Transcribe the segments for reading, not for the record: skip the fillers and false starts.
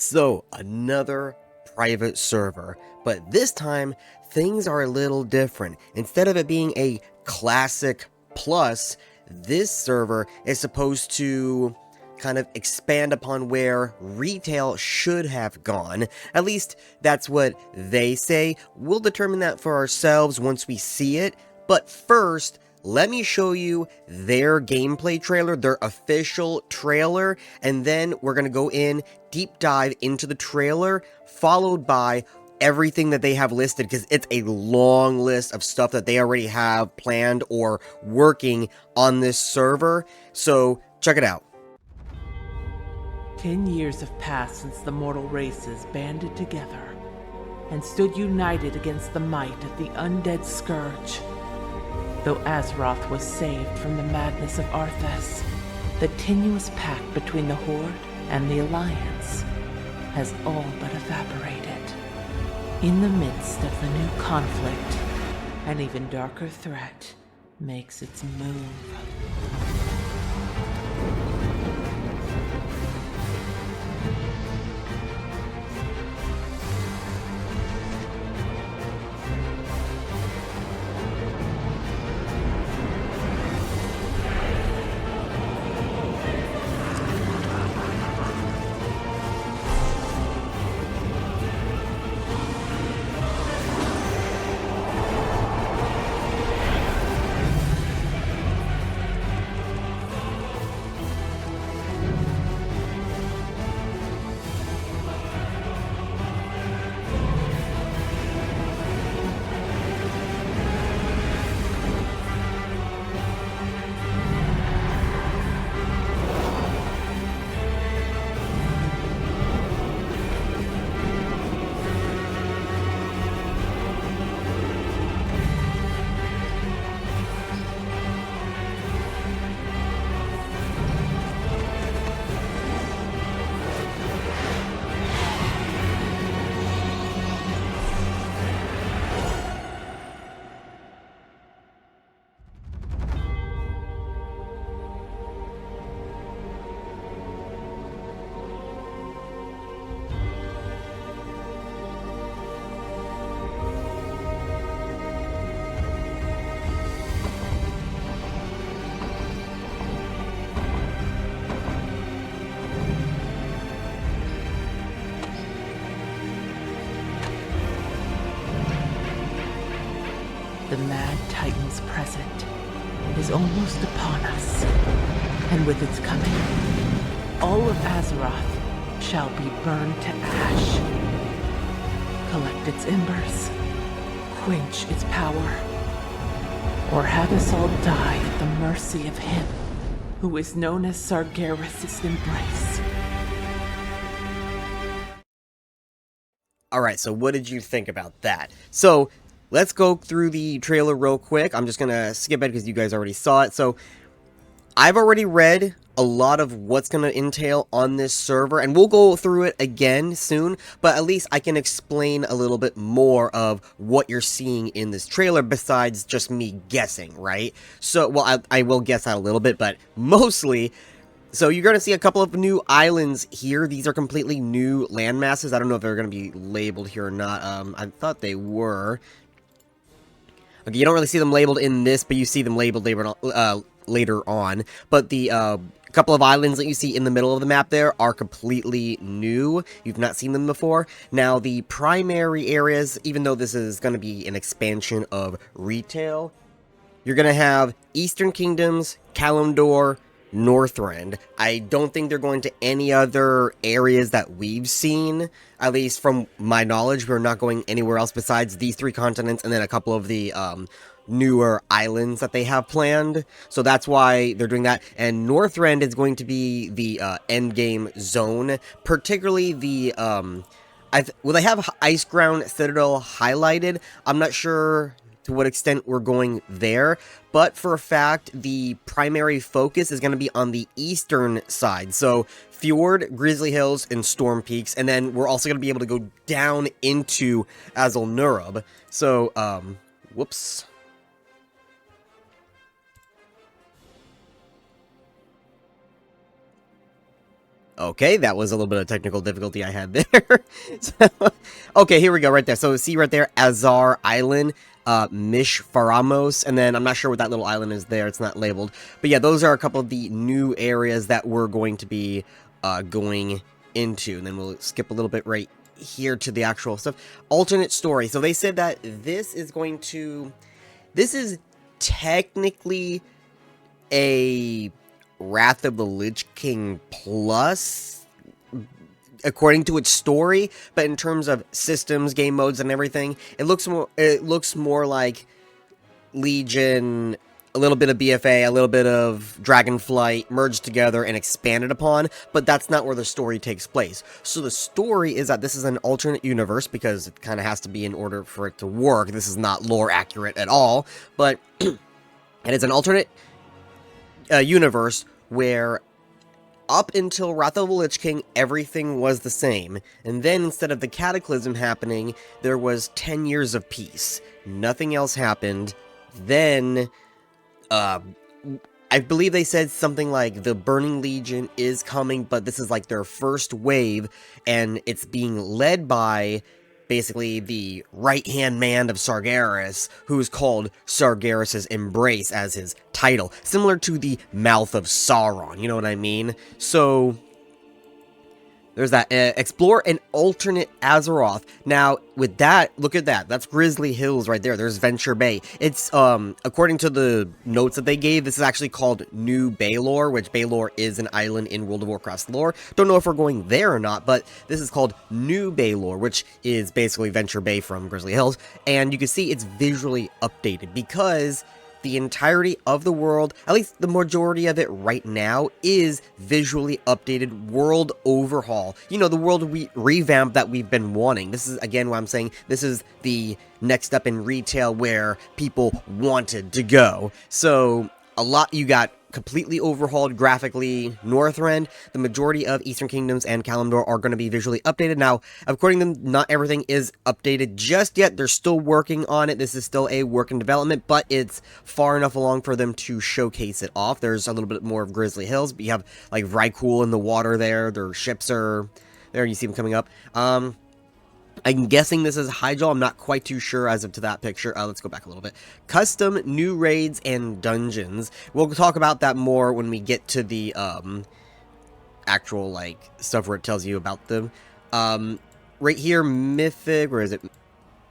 So, another private server, but this time things are a little different. Instead of it being a classic plus, this server is supposed to kind of expand upon where retail should have gone. At least that's what they say. We'll determine that for ourselves once we see it, but first, let me show you their gameplay trailer, their official trailer, and then we're going to go in, deep dive into the trailer, followed by everything that they have listed, because it's a long list of stuff that they already have planned or working on this server. So check it out. 10 years have passed since the mortal races banded together and stood united against the might of the undead scourge. Though Azeroth was saved from the madness of Arthas, the tenuous pact between the Horde and the Alliance has all but evaporated. In the midst of the new conflict, an even darker threat makes its move. The Mad Titan's present is almost upon us, and with its coming, all of Azeroth shall be burned to ash. Collect its embers, quench its power, or have us all die at the mercy of him who is known as Sargeras' embrace. Alright, so what did you think about that? So, let's go through the trailer real quick. I'm just gonna skip it because you guys already saw it. So, I've already read a lot of what's gonna entail on this server, and we'll go through it again soon, but at least I can explain a little bit more of what you're seeing in this trailer besides just me guessing, right? So, well, I will guess that a little bit, but mostly... So you're going to see a couple of new islands here. These are completely new landmasses. I don't know if they're going to be labeled here or not. I thought they were. Okay, you don't really see them labeled in this, but you see them labeled later on. But the couple of islands that you see in the middle of the map there are completely new. You've not seen them before. Now, the primary areas, even though this is going to be an expansion of retail, you're going to have Eastern Kingdoms, Kalimdor, Northrend. I don't think they're going to any other areas that we've seen, at least from my knowledge. We're not going anywhere else besides these three continents and then a couple of the newer islands that they have planned. So that's why they're doing that. And Northrend is going to be the endgame zone, particularly the well, they have Iceground Citadel highlighted. I'm not sure to what extent we're going there, but for a fact, the primary focus is going to be on the eastern side. So Fjord, Grizzly Hills, and Storm Peaks, and then we're also going to be able to go down into Azul-Nurub. So, whoops. Okay, that was a little bit of technical difficulty I had there. So, okay, here we go, right there. So see right there, Azar Island, Mish Faramos, and then I'm not sure what that little island is there. It's not labeled. But yeah, those are a couple of the new areas that we're going to be going into. And then we'll skip a little bit right here to the actual stuff. Alternate story. So they said that this is going to... This is technically a Wrath of the Lich King plus, according to its story, but in terms of systems, game modes, and everything, it looks more like Legion, a little bit of BFA, a little bit of Dragonflight merged together and expanded upon, but that's not where the story takes place. So the story is that this is an alternate universe, because it kind of has to be in order for it to work. This is not lore accurate at all, but it is an alternate universe where up until Wrath of the Lich King, everything was the same. And then instead of the cataclysm happening, there was 10 years of peace. Nothing else happened. Then, I believe they said something like the Burning Legion is coming, but this is like their first wave, and it's being led by basically the right-hand man of Sargeras, who's called Sargeras' Embrace as his title, similar to the Mouth of Sauron, you know what I mean? So, there's that. Explore an alternate Azeroth. Now, with that, look at that. That's Grizzly Hills right there. There's Venture Bay. It's, according to the notes that they gave, this is actually called New Baelor, which Baelor is an island in World of Warcraft's lore. Don't know if we're going there or not, but this is called New Baelor, which is basically Venture Bay from Grizzly Hills. And you can see it's visually updated because the entirety of the world, at least the majority of it right now, is visually updated world overhaul. You know, the world revamp that we've been wanting. This is, again, what I'm saying, this is the next step in retail where people wanted to go. So, you got completely overhauled graphically Northrend. The majority of Eastern Kingdoms and Kalimdor are going to be visually updated. Now, according to them, not everything is updated just yet. They're still working on it. This is still a work in development, but it's far enough along for them to showcase it off. There's a little bit more of Grizzly Hills, but you have like Vrykul in the water there. Their ships are there. You see them coming up. I'm guessing this is Hyjal. I'm not quite too sure as of to that picture. Let's go back a little bit. Custom new raids and dungeons. We'll talk about that more when we get to the actual like stuff where it tells you about them. Right here, Mythic. Where is it?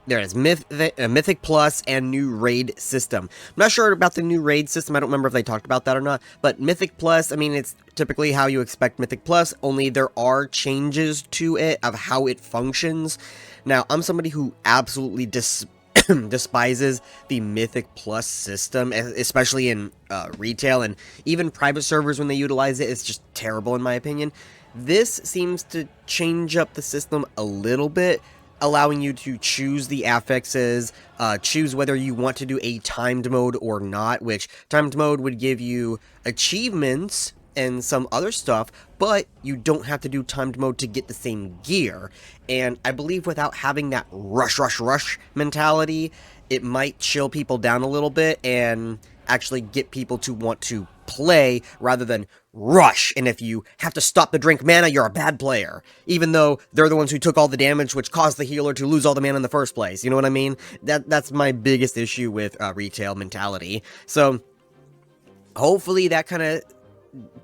There it is, Mythic Plus and new raid system. I'm not sure about the new raid system. I don't remember if they talked about that or not. But Mythic Plus, I mean, it's typically how you expect Mythic Plus, only there are changes to it of how it functions. Now, I'm somebody who absolutely despises the Mythic Plus system, especially in retail and even private servers when they utilize it. It's just terrible in my opinion. This seems to change up the system a little bit, allowing you to choose the affixes, choose whether you want to do a timed mode or not, which timed mode would give you achievements and some other stuff, but you don't have to do timed mode to get the same gear. And I believe without having that rush mentality, it might chill people down a little bit and actually get people to want to play rather than rush. And if you have to stop to drink mana, you're a bad player, even though they're the ones who took all the damage, which caused the healer to lose all the mana in the first place. You know what I mean? That's my biggest issue with retail mentality. So hopefully that kind of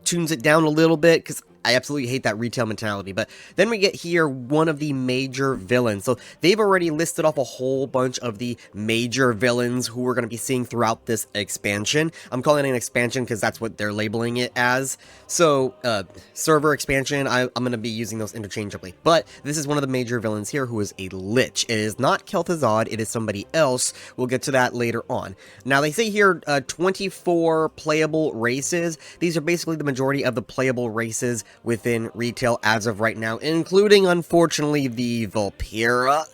tunes it down a little bit, because I absolutely hate that retail mentality. But then we get here one of the major villains. So they've already listed off a whole bunch of the major villains who we're going to be seeing throughout this expansion. I'm calling it an expansion because that's what they're labeling it as. So server expansion, I'm going to be using those interchangeably. But this is one of the major villains here, who is a Lich. It is not Kel'Thuzad, it is somebody else. We'll get to that later on. Now they say here 24 playable races. These are basically the majority of the playable races within retail as of right now, including, unfortunately, the Vulpera.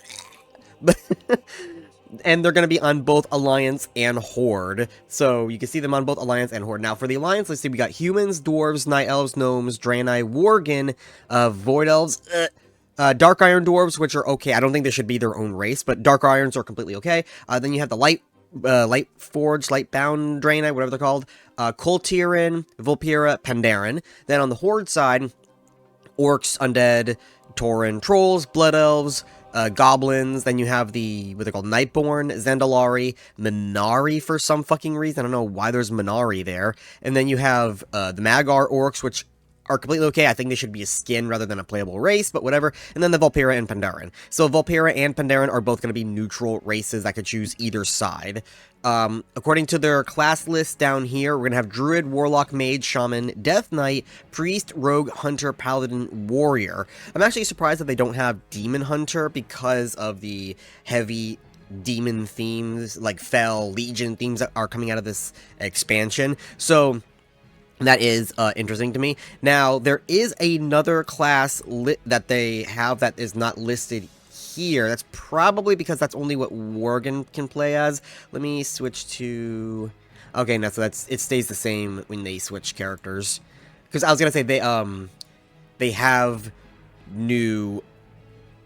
And they're going to be on both Alliance and Horde. So you can see them on both Alliance and Horde. Now for the Alliance, let's see, we got Humans, Dwarves, Night Elves, Gnomes, Draenei, Worgen, Void Elves, Dark Iron Dwarves, which are okay. I don't think they should be their own race, but Dark Irons are completely okay. Then you have the Light Forged, Lightbound Draenei, whatever they're called, Koltirin, Vulpera, Pandaren. Then on the Horde side, orcs, undead, tauren, trolls, blood elves, goblins. Then you have the, what they're called, Nightborn, Zandalari, Minari for some fucking reason. I don't know why there's Minari there. And then you have the Magar orcs, which are completely okay. I think they should be a skin rather than a playable race, but whatever. And then the Vulpera and Pandaren. So Vulpera and Pandaren are both going to be neutral races that could choose either side. According to their class list down here, we're going to have Druid, Warlock, Mage, Shaman, Death Knight, Priest, Rogue, Hunter, Paladin, Warrior. I'm actually surprised that they don't have Demon Hunter because of the heavy demon themes, like Fel, Legion themes that are coming out of this expansion. So that is interesting to me. Now, there is another class that they have that is not listed here. That's probably because that's only what Worgen can play as. Let me switch to... Okay, no, so it stays the same when they switch characters. Because I was going to say, they have new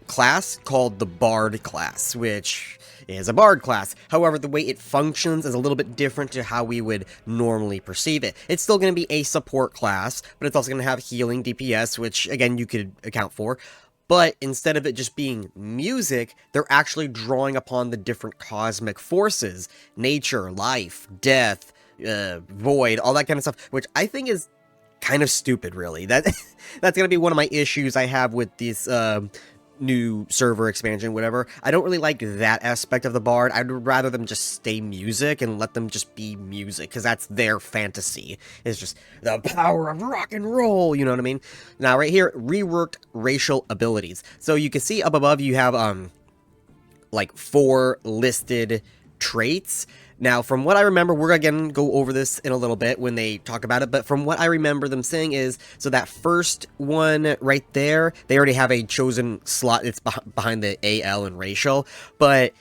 class called the Bard class, which is a Bard class. However, the way it functions is a little bit different to how we would normally perceive it. It's still going to be a support class, but it's also going to have healing DPS, which, again, you could account for. But instead of it just being music, they're actually drawing upon the different cosmic forces. Nature, life, death, void, all that kind of stuff, which I think is kind of stupid, really. That's going to be one of my issues I have with this new server expansion, whatever. I don't really like that aspect of the Bard. I'd rather them just stay music and let them just be music, because that's their fantasy. It's just the power of rock and roll, you know what I mean? Now, right here, reworked racial abilities. So you can see up above you have, like 4 listed traits. Now, from what I remember, we're again go over this in a little bit when they talk about it, but from what I remember them saying is, so that first one right there, they already have a chosen slot. It's behind the AL and racial, but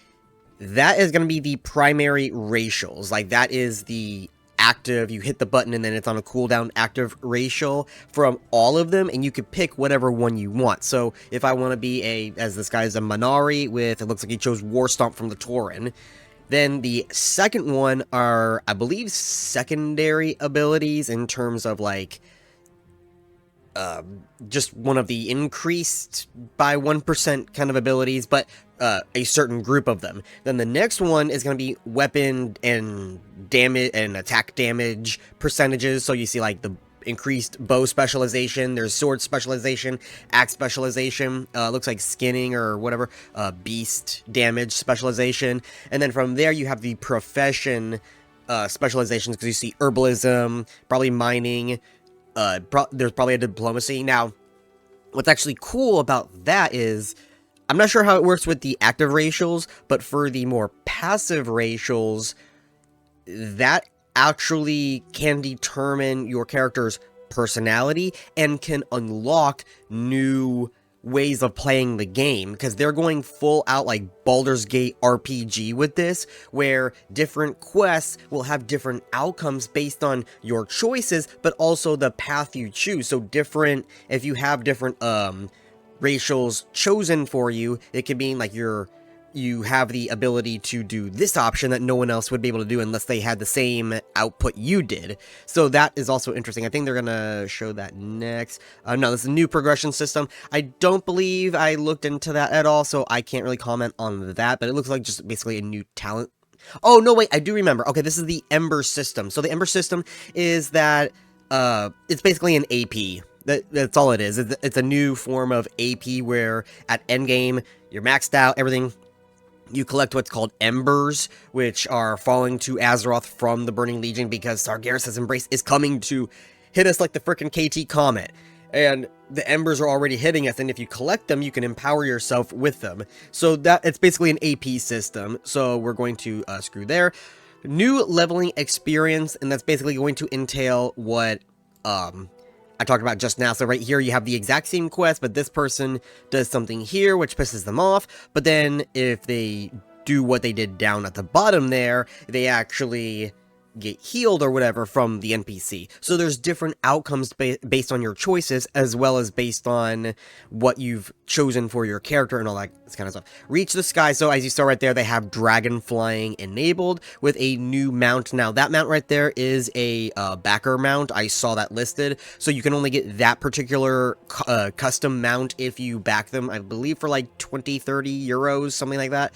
that is going to be the primary racials. Like, that is the active, you hit the button and then it's on a cooldown active racial from all of them, and you could pick whatever one you want. So if I want to be as this guy's a Minari with, it looks like he chose War Stomp from the Tauren. Then the second one are, I believe, secondary abilities in terms of, like, just one of the increased by 1% kind of abilities, but a certain group of them. Then the next one is going to be weapon and damage and attack damage percentages. So you see, like, the increased bow specialization, there's sword specialization, axe specialization, looks like skinning or whatever, beast damage specialization, and then from there you have the profession specializations, because you see herbalism, probably mining, there's probably a diplomacy. Now, what's actually cool about that is, I'm not sure how it works with the active racials, but for the more passive racials, that actually can determine your character's personality and can unlock new ways of playing the game, because they're going full out like Baldur's Gate RPG with this, where different quests will have different outcomes based on your choices, but also the path you choose. So different, if you have different racials chosen for you, it could mean like you have the ability to do this option that no one else would be able to do unless they had the same output you did. So that is also interesting. I think they're gonna show that next. No, this is a new progression system. I don't believe I looked into that at all, so I can't really comment on that, but it looks like just basically a new talent. Oh, no, wait, I do remember. Okay, this is the Ember system. So the Ember system is that, it's basically an AP. That's all it is. It's a new form of AP where at endgame, you're maxed out, everything. You collect what's called Embers, which are falling to Azeroth from the Burning Legion, because Sargeras' Embrace is coming to hit us like the frickin' KT Comet. And the Embers are already hitting us, and if you collect them, you can empower yourself with them. So that it's basically an AP system, so we're going to screw there. New leveling experience, and that's basically going to entail what I talked about just now. So right here, you have the exact same quest, but this person does something here, which pisses them off. But then if they do what they did down at the bottom there, they actually get healed or whatever from the NPC. So there's different outcomes based on your choices, as well as based on what you've chosen for your character and all that kind of stuff. Reach the sky. So as you saw right there, they have dragon flying enabled with a new mount. Now that mount right there is a backer mount. I saw that listed. So you can only get that particular custom mount if you back them, I believe for like 20, 30 euros, something like that.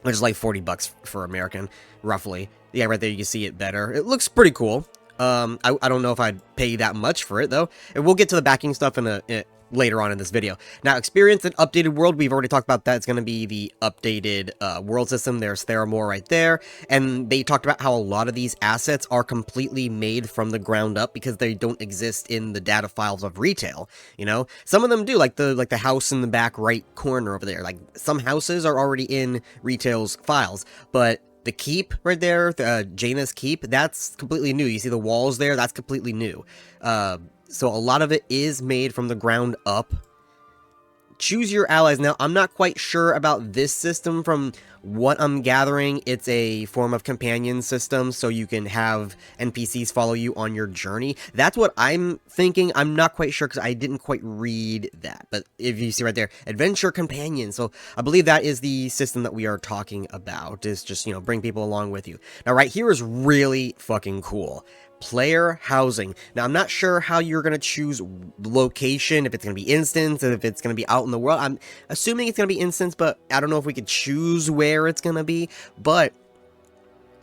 Which is like 40 bucks for American, roughly. Yeah, right there you can see it better. It looks pretty cool. I don't know if I'd pay that much for it, though. And we'll get to the backing stuff later on in this video. Now, experience an updated world. We've already talked about that. It's going to be the updated world system. There's Theramore right there. And they talked about how a lot of these assets are completely made from the ground up because they don't exist in the data files of retail. You know, some of them do, like the house in the back right corner over there. Like some houses are already in retail's files, but the keep right there, Jaina's keep, that's completely new. You see the walls there? That's completely new. So a lot of it is made from the ground up. Choose your allies. Now, I'm not quite sure about this system. From what I'm gathering, it's a form of companion system, so you can have NPCs follow you on your journey. That's what I'm thinking. I'm not quite sure because I didn't quite read that. But if you see right there, adventure companion. So I believe that is the system that we are talking about, is just, you know, bring people along with you. Now, right here is really fucking cool. Player housing. Now, I'm not sure how you're going to choose location, if it's going to be instance, if it's going to be out in the world. I'm assuming it's going to be instance, but I don't know if we could choose where it's going to be. But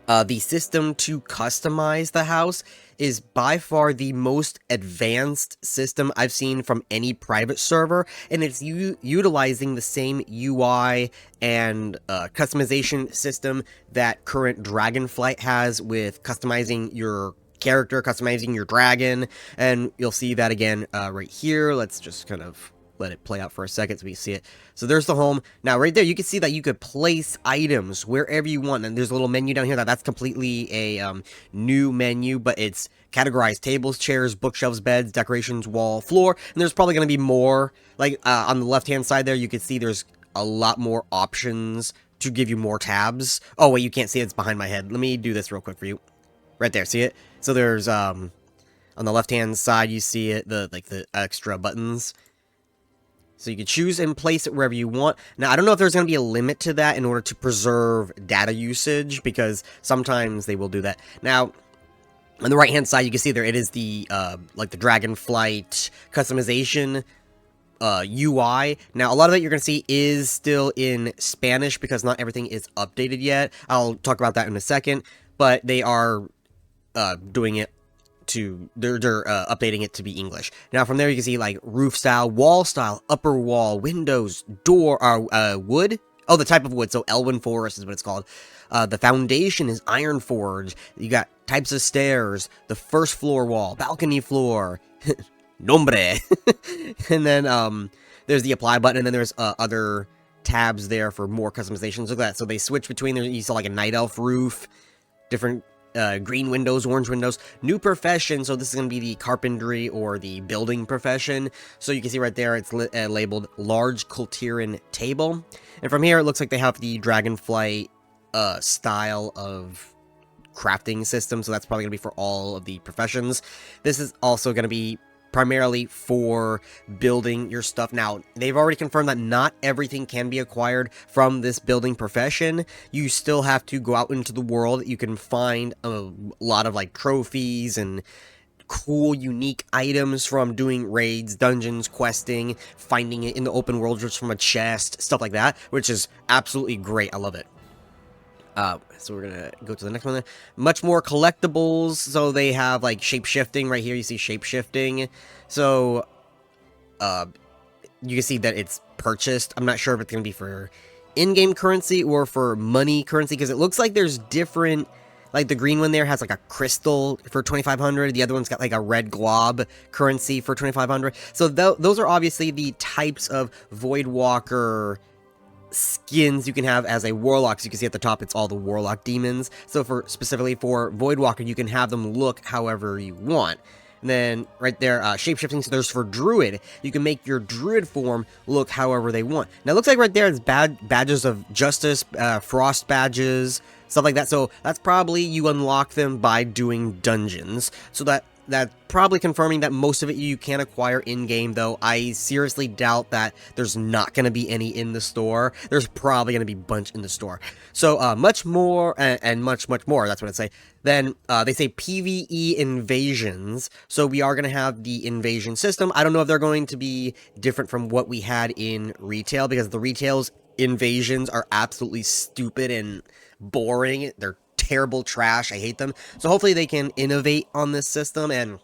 the system to customize the house is by far the most advanced system I've seen from any private server, and it's utilizing the same UI and customization system that current Dragonflight has with customizing your character, customizing your dragon, and you'll see that again right here. Let's just kind of let it play out for a second so we see it. So there's the home. Now right there you can see that you could place items wherever you want, and there's a little menu down here that's completely a new menu, but it's categorized: tables, chairs, bookshelves, beds, decorations, wall, floor, and there's probably going to be more. Like on the left hand side there you can see there's a lot more options to give you more tabs. Oh wait, you can't see it, it's behind my head. Let me do this real quick for you. Right there, see it? So there's on the left hand side you see it, the extra buttons. So you can choose and place it wherever you want. Now I don't know if there's going to be a limit to that in order to preserve data usage, because sometimes they will do that. Now on the right hand side you can see there it is the like the Dragonflight customization UI. Now a lot of it you're going to see is still in Spanish because not everything is updated yet. I'll talk about that in a second, but they are doing it to, they're updating it to be English. Now from there you can see like roof style, wall style, upper wall, windows, door, wood. Oh, the type of wood, so Elwyn Forest is what it's called. The foundation is iron forge. You got types of stairs, the first floor wall, balcony floor, nombre. And then there's the apply button, and then there's other tabs there for more customizations. Look at that. So they switch between there. You saw like a night elf roof, different green windows, orange windows, new profession. So this is going to be the carpentry or the building profession. So you can see right there it's labeled large Kultiran table. And from here it looks like they have the Dragonflight style of crafting system. So that's probably going to be for all of the professions. This is also going to be primarily for building your stuff. Now, they've already confirmed that not everything can be acquired from this building profession. You still have to go out into the world. You can find a lot of like trophies and cool, unique items from doing raids, dungeons, questing, finding it in the open world just from a chest, stuff like that, which is absolutely great. I love it. So we're gonna go to the next one. Much more collectibles. So they have like shape-shifting right here. You see shape-shifting. So you can see that it's purchased. I'm not sure if it's gonna be for in-game currency or for money currency, because it looks like there's different. Like the green one there has like a crystal for 2,500. The other one's got like a red glob currency for 2,500. So those are obviously the types of Voidwalker skins you can have as a warlock. So you can see at the top it's all the warlock demons. So specifically for Voidwalker you can have them look however you want. And then right there, shapeshifting, so there's for druid. You can make your druid form look however they want. Now it looks like right there it's badges of justice, frost badges, stuff like that. So that's probably you unlock them by doing dungeons. So that's probably confirming that most of it you can acquire in-game, though I seriously doubt that there's not going to be any in the store. There's probably going to be a bunch in the store. So much more, and much more, that's what I'd say. Then they say PvE invasions, so we are going to have the invasion system. I don't know if they're going to be different from what we had in retail, because the retail's invasions are absolutely stupid and boring. They're terrible trash. I hate them. So hopefully they can innovate on this system and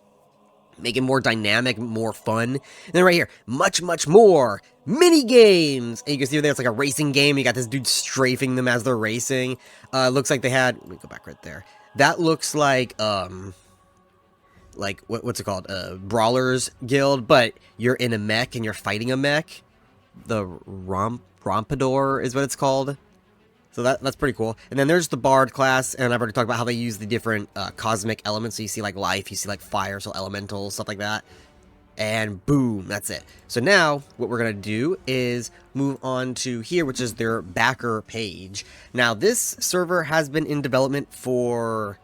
make it more dynamic, more fun. And then right here, much more mini games. And you can see there it's like a racing game. You got this dude strafing them as they're racing. Looks like they had, let me go back right there. That looks like what's it called? Brawlers Guild, but you're in a mech and you're fighting a mech. The Rompador is what it's called. So that's pretty cool. And then there's the Bard class, and I've already talked about how they use the different cosmic elements. So you see like life, you see like fire, so elemental, stuff like that. And boom, that's it. So now what we're going to do is move on to here, which is their backer page. Now this server has been in development for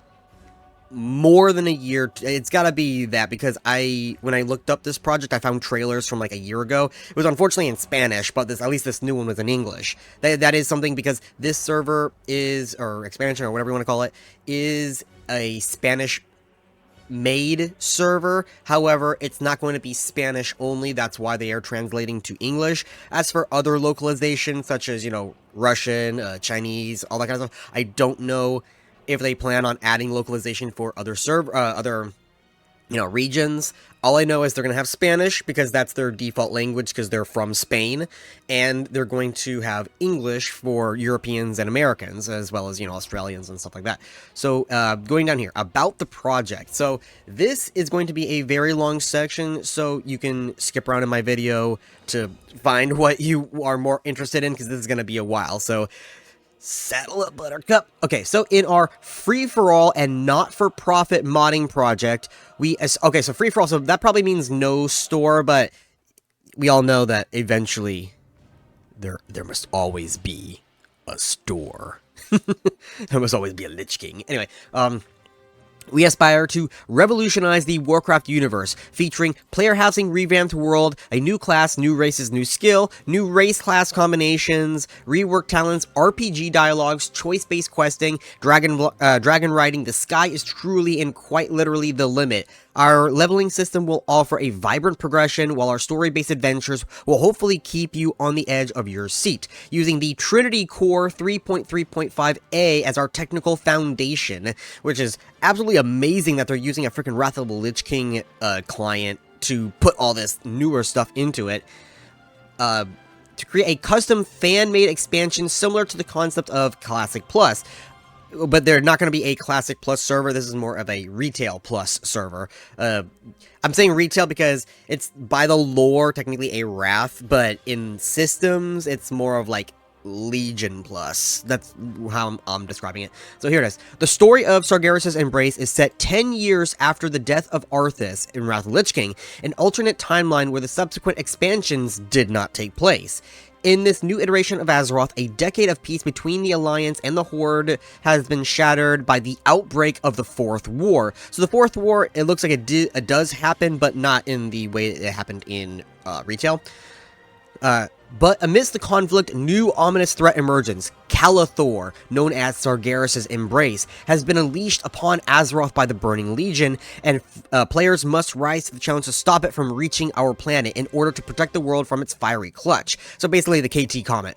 more than a year. It's got to be that, because when I looked up this project, I found trailers from like a year ago. It was unfortunately in Spanish, but at least this new one was in English. That is something, because this server is, or expansion, or whatever you want to call it, is a Spanish made server. However, it's not going to be Spanish only. That's why they are translating to English. As for other localizations, such as, you know, Russian, Chinese, all that kind of stuff, I don't know if they plan on adding localization for other regions. All I know is they're going to have Spanish, because that's their default language, because they're from Spain, and they're going to have English for Europeans and Americans, as well as, you know, Australians and stuff like that. So, going down here, about the project. So, this is going to be a very long section, so you can skip around in my video to find what you are more interested in, because this is going to be a while. So, saddle up, Buttercup. Okay, so in our free-for-all and not-for-profit modding project, so free-for-all, so that probably means no store, but we all know that eventually there must always be a store. There must always be a Lich King. Anyway, we aspire to revolutionize the Warcraft universe, featuring player housing, revamped world, a new class, new races, new skill, new race class combinations, reworked talents, RPG dialogues, choice-based questing, dragon riding. The sky is truly and quite literally the limit. Our leveling system will offer a vibrant progression, while our story-based adventures will hopefully keep you on the edge of your seat, using the Trinity Core 3.3.5a as our technical foundation, which is absolutely amazing that they're using a freaking Wrath of the Lich King client to put all this newer stuff into it. To create a custom fan-made expansion similar to the concept of Classic Plus. But they're not going to be a Classic Plus server. This is more of a Retail Plus server. I'm saying Retail because it's, by the lore, technically a Wrath, but in systems, it's more of like Legion Plus. That's how I'm describing it. So here it is. The story of Sargeras' Embrace is set 10 years after the death of Arthas in Wrath of the Lich King, an alternate timeline where the subsequent expansions did not take place. In this new iteration of Azeroth, a decade of peace between the Alliance and the Horde has been shattered by the outbreak of the Fourth War. So the Fourth War, it looks like it does happen, but not in the way it happened in Retail. But amidst the conflict, new ominous threat emerges. Calathor, known as Sargeras' Embrace, has been unleashed upon Azeroth by the Burning Legion, and players must rise to the challenge to stop it from reaching our planet in order to protect the world from its fiery clutch. So basically the KT Comet.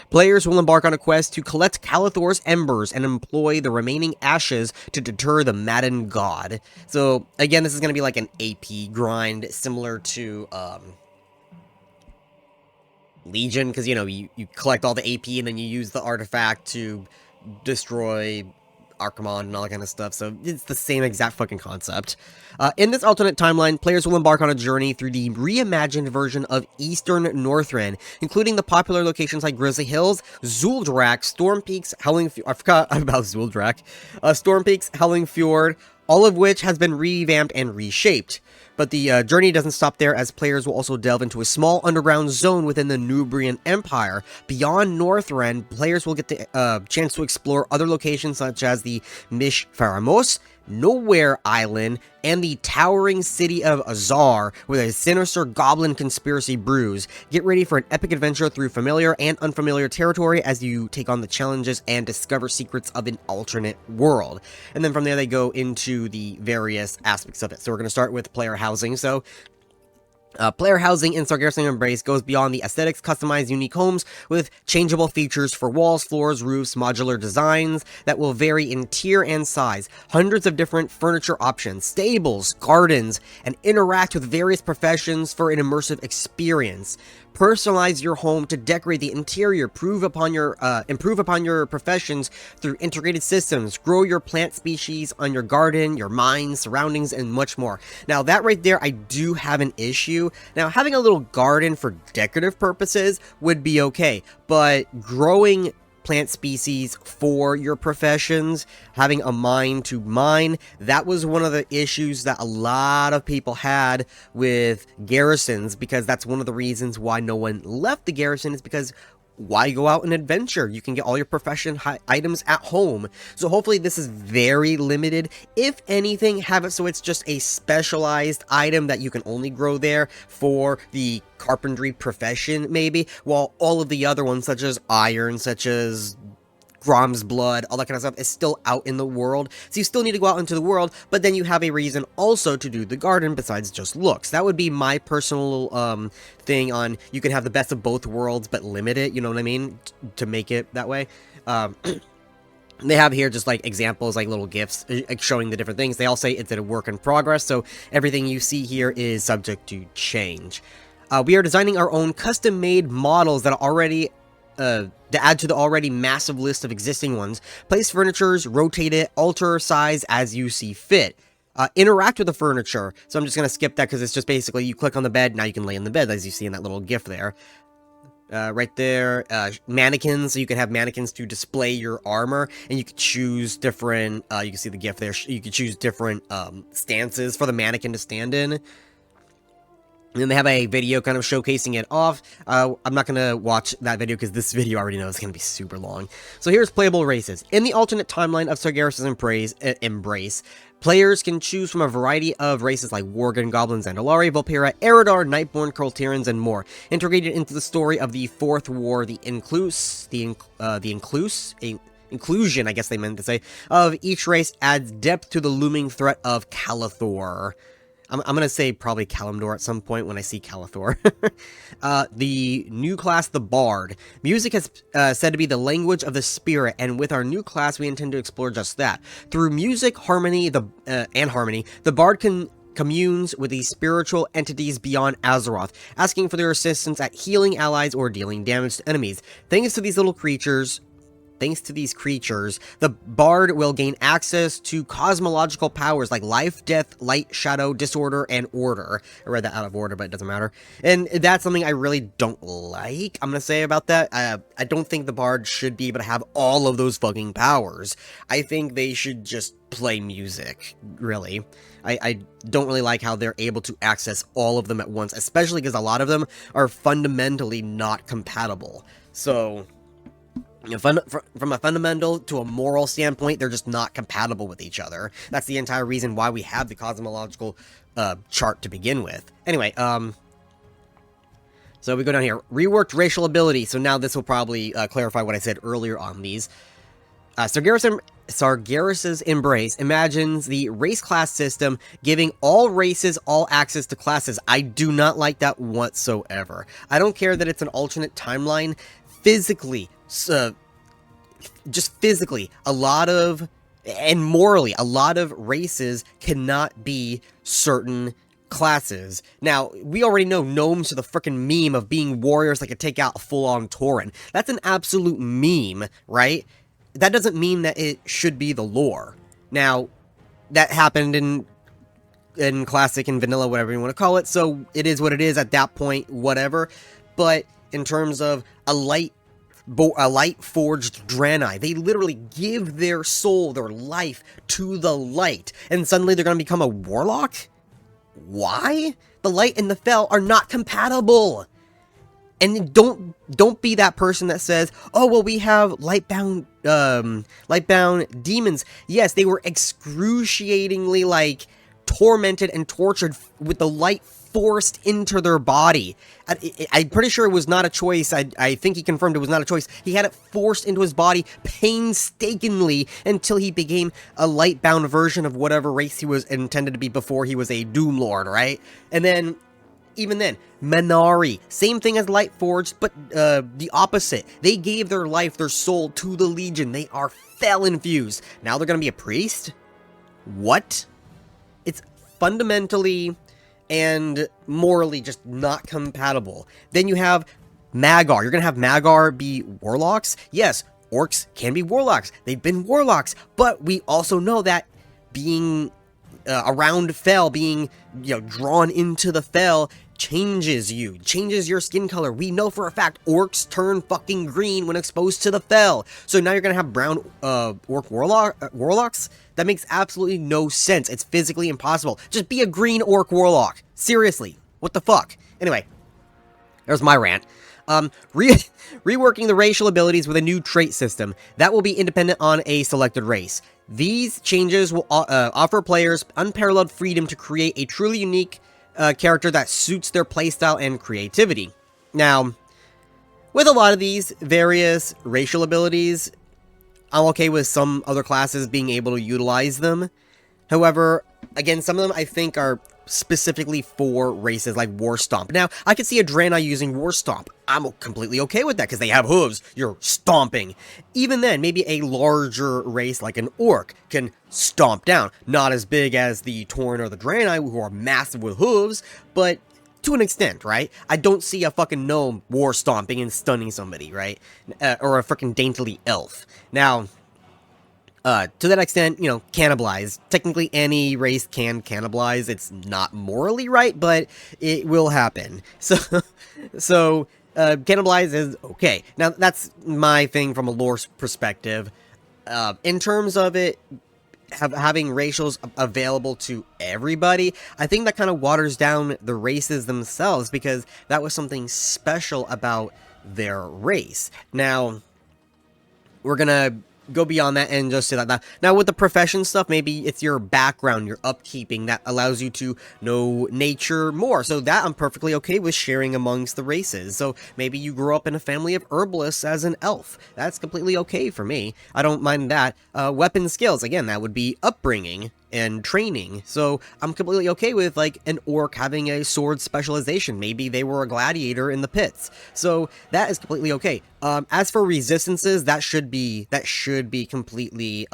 Players will embark on a quest to collect Calathor's embers and employ the remaining ashes to deter the maddened god. So again, this is going to be like an AP grind, similar to Legion, because, you know, you collect all the AP and then you use the artifact to destroy Archimon and all that kind of stuff, so it's the same exact fucking concept. In this alternate timeline, players will embark on a journey through the reimagined version of Eastern Northrend, including the popular locations like Grizzly Hills, Zul'Drak, Storm Peaks, Howling Fjord, I forgot about Zul'Drak, Storm Peaks, Howling Fjord, all of which has been revamped and reshaped. But the journey doesn't stop there, as players will also delve into a small underground zone within the Nubrian Empire. Beyond Northrend, players will get the chance to explore other locations such as the Mish Faramos, Nowhere Island, and the towering city of Azar, where a sinister goblin conspiracy brews. Get ready for an epic adventure through familiar and unfamiliar territory as you take on the challenges and discover secrets of an alternate world. And then from there they go into the various aspects of it. So we're going to start with player housing. So player housing in Sargeras Embrace goes beyond the aesthetics, customized unique homes with changeable features for walls, floors, roofs, modular designs that will vary in tier and size, hundreds of different furniture options, stables, gardens, and interact with various professions for an immersive experience. Personalize your home to decorate the interior, improve upon your professions through integrated systems, grow your plant species on your garden, your mines, surroundings, and much more. Now that right there, I do have an issue. Now having a little garden for decorative purposes would be okay, but growing plant species for your professions, having a mine to mine, that was one of the issues that a lot of people had with garrisons, because that's one of the reasons why no one left the garrison, is because why go out and adventure? You can get all your profession items at home. So hopefully this is very limited. If anything, have it so it's just a specialized item that you can only grow there for the carpentry profession, maybe, while all of the other ones, such as iron, such as Grom's blood, all that kind of stuff, is still out in the world. So you still need to go out into the world, but then you have a reason also to do the garden besides just looks. That would be my personal thing on, you can have the best of both worlds but limit it, you know what I mean, to make it that way. They have here just like examples, like little GIFs showing the different things. They all say it's a work in progress, so everything you see here is subject to change. We are designing our own custom-made models that are already to add to the already massive list of existing ones. Place furnitures, rotate it, alter size as you see fit. Interact with the furniture. So I'm just going to skip that because it's just basically you click on the bed, now you can lay in the bed, as you see in that little GIF there. Right there, mannequins, so you can have mannequins to display your armor, and you can choose different, you can see the GIF there, you can choose different stances for the mannequin to stand in. And then they have a video kind of showcasing it off. I'm not going to watch that video because this video I already know is going to be super long. So here's playable races. In the alternate timeline of Sargeras' Embrace, players can choose from a variety of races like Worgen, Goblins, Andalari, Volpera, Eridar, Nightborn, Kurlterans, and more. Integrated into the story of the Fourth War, the inclusion, I guess they meant to say, of each race adds depth to the looming threat of Calathor. I'm going to say probably Kalimdor at some point when I see Calathor. The new class, the Bard. Music is said to be the language of the spirit, and with our new class, we intend to explore just that. Through music, harmony, and harmony, the Bard communes with the spiritual entities beyond Azeroth, asking for their assistance at healing allies or dealing damage to enemies. Thanks to these creatures, the Bard will gain access to cosmological powers like life, death, light, shadow, disorder, and order. I read that out of order, but it doesn't matter. And that's something I really don't like, I'm gonna say about that. I don't think the Bard should be able to have all of those fucking powers. I think they should just play music, really. I don't really like how they're able to access all of them at once, especially because a lot of them are fundamentally not compatible. So from a fundamental to a moral standpoint, they're just not compatible with each other. That's the entire reason why we have the cosmological chart to begin with. Anyway, so we go down here. Reworked racial ability. So now this will probably clarify what I said earlier on these. Sargeras' Embrace imagines the race class system, giving all races all access to classes. I do not like that whatsoever. I don't care that it's an alternate timeline. Physically, just physically, a lot of, and morally, a lot of races cannot be certain classes. Now, we already know gnomes are the frickin' meme of being warriors that can take out a full-on Tauren. That's an absolute meme, right? That doesn't mean that it should be the lore. Now, that happened in classic and vanilla, whatever you want to call it, so it is what it is at that point, whatever. But in terms of a light light forged Draenei. They literally give their soul, their life to the light, and suddenly they're going to become a warlock? Why? The light and the fel are not compatible. And don't be that person that says, "Oh, well, we have lightbound demons." Yes, they were excruciatingly like tormented and tortured with the light forced into their body. I'm pretty sure it was not a choice. I think he confirmed it was not a choice. He had it forced into his body painstakingly until he became a light-bound version of whatever race he was intended to be before he was a Doom Lord, right? And then, even then, Minari, same thing as Lightforged, but the opposite. They gave their life, their soul to the Legion. They are fel-infused. Now they're going to be a priest? What? It's fundamentally and morally just not compatible. Then you have Magar. You're going to have Magar be warlocks? Yes, orcs can be warlocks. They've been warlocks, but we also know that being around fel, being drawn into the fel, changes you, changes your skin color. We know for a fact orcs turn fucking green when exposed to the fel. So now you're gonna have brown orc warlocks? That makes absolutely no sense. It's physically impossible. Just be a green orc warlock. Seriously, what the fuck? Anyway, there's my rant. Reworking the racial abilities with a new trait system that will be independent on a selected race. These changes will offer players unparalleled freedom to create a truly unique character that suits their playstyle and creativity. Now, with a lot of these various racial abilities, I'm okay with some other classes being able to utilize them. However, again, some of them I think are specifically for races like War Stomp. Now, I could see a Draenei using War Stomp. I'm completely okay with that because they have hooves. You're stomping. Even then, maybe a larger race like an Orc can stomp down. Not as big as the Tauren or the Draenei, who are massive with hooves, but to an extent, right? I don't see a fucking gnome War Stomping and stunning somebody, right? Or a freaking daintily elf. Now, to that extent, cannibalize. Technically, any race can cannibalize. It's not morally right, but it will happen. So cannibalize is okay. Now, that's my thing from a lore perspective. In terms of it, having racials available to everybody, I think that kind of waters down the races themselves, because that was something special about their race. Now, we're gonna go beyond that and just say that. Now, with the profession stuff, maybe it's your background, your upkeeping, that allows you to know nature more. So that I'm perfectly okay with sharing amongst the races. So maybe you grew up in a family of herbalists as an elf. That's completely okay for me. I don't mind that. Weapon skills, again, that would be upbringing and training. So I'm completely okay with like an orc having a sword specialization. Maybe they were a gladiator in the pits. So that is completely okay. As for resistances, that should be completely